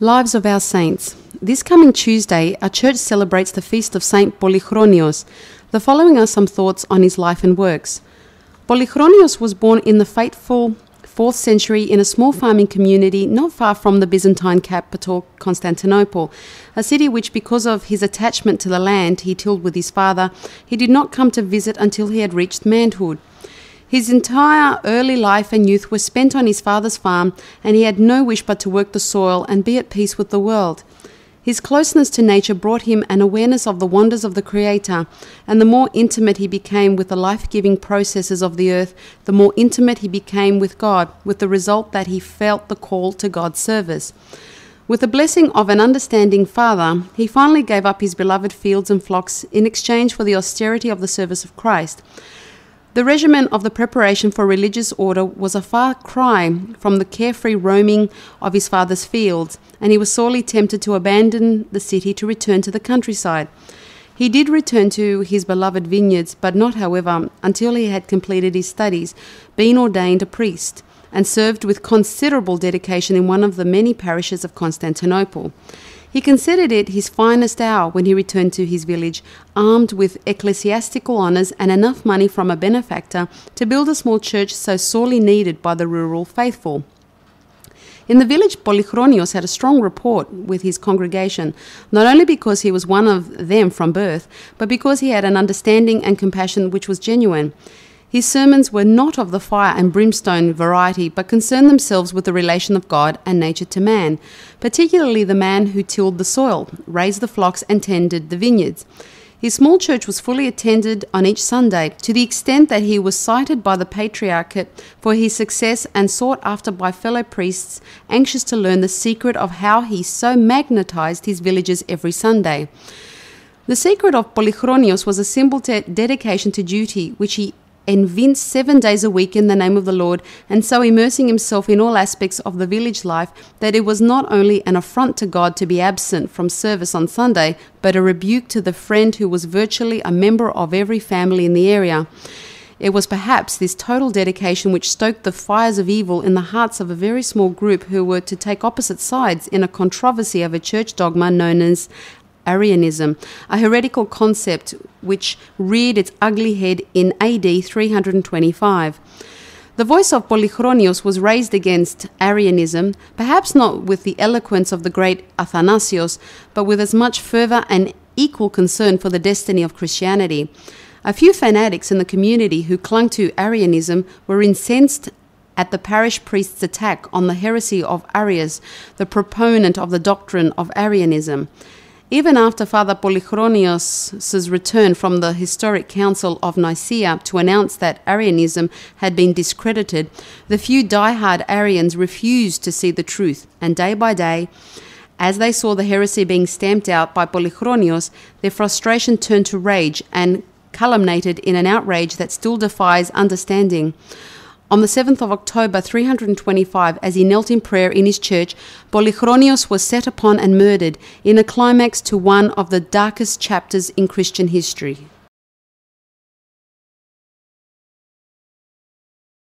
Lives of our Saints. This coming Tuesday, our church celebrates the feast of Saint Polychronius. The following are some thoughts on his life and works. Polychronius was born in the fateful 4th century in a small farming community not far from the Byzantine capital Constantinople, a city which, because of his attachment to the land he tilled with his father, he did not come to visit until he had reached manhood. His entire early life and youth were spent on his father's farm, and he had no wish but to work the soil and be at peace with the world. His closeness to nature brought him an awareness of the wonders of the Creator, and the more intimate he became with the life-giving processes of the earth, the more intimate he became with God, with the result that he felt the call to God's service. With the blessing of an understanding father, he finally gave up his beloved fields and flocks in exchange for the austerity of the service of Christ. The regimen of the preparation for religious order was a far cry from the carefree roaming of his father's fields, and he was sorely tempted to abandon the city to return to the countryside. He did return to his beloved vineyards, but not, however, until he had completed his studies, been ordained a priest, and served with considerable dedication in one of the many parishes of Constantinople. He considered it his finest hour when he returned to his village, armed with ecclesiastical honours and enough money from a benefactor to build a small church so sorely needed by the rural faithful. In the village, Polychronius had a strong rapport with his congregation, not only because he was one of them from birth, but because he had an understanding and compassion which was genuine. His sermons were not of the fire and brimstone variety, but concerned themselves with the relation of God and nature to man, particularly the man who tilled the soil, raised the flocks, and tended the vineyards. His small church was fully attended on each Sunday, to the extent that he was cited by the Patriarchate for his success and sought after by fellow priests anxious to learn the secret of how he so magnetized his villagers every Sunday. The secret of Polychronius was a simple dedication to duty, which he evinced 7 days a week in the name of the Lord, and so immersing himself in all aspects of the village life that it was not only an affront to God to be absent from service on Sunday, but a rebuke to the friend who was virtually a member of every family in the area. It was perhaps this total dedication which stoked the fires of evil in the hearts of a very small group who were to take opposite sides in a controversy of a church dogma known as Arianism, a heretical concept which reared its ugly head in AD 325. The voice of Polychronius was raised against Arianism, perhaps not with the eloquence of the great Athanasius, but with as much fervour and equal concern for the destiny of Christianity. A few fanatics in the community who clung to Arianism were incensed at the parish priest's attack on the heresy of Arius, the proponent of the doctrine of Arianism. Even after Father Polychronius' return from the historic Council of Nicaea to announce that Arianism had been discredited, the few die-hard Arians refused to see the truth, and day by day, as they saw the heresy being stamped out by Polychronius, their frustration turned to rage and culminated in an outrage that still defies understanding. On the 7th of October 325, as he knelt in prayer in his church, Polychronius was set upon and murdered in a climax to one of the darkest chapters in Christian history.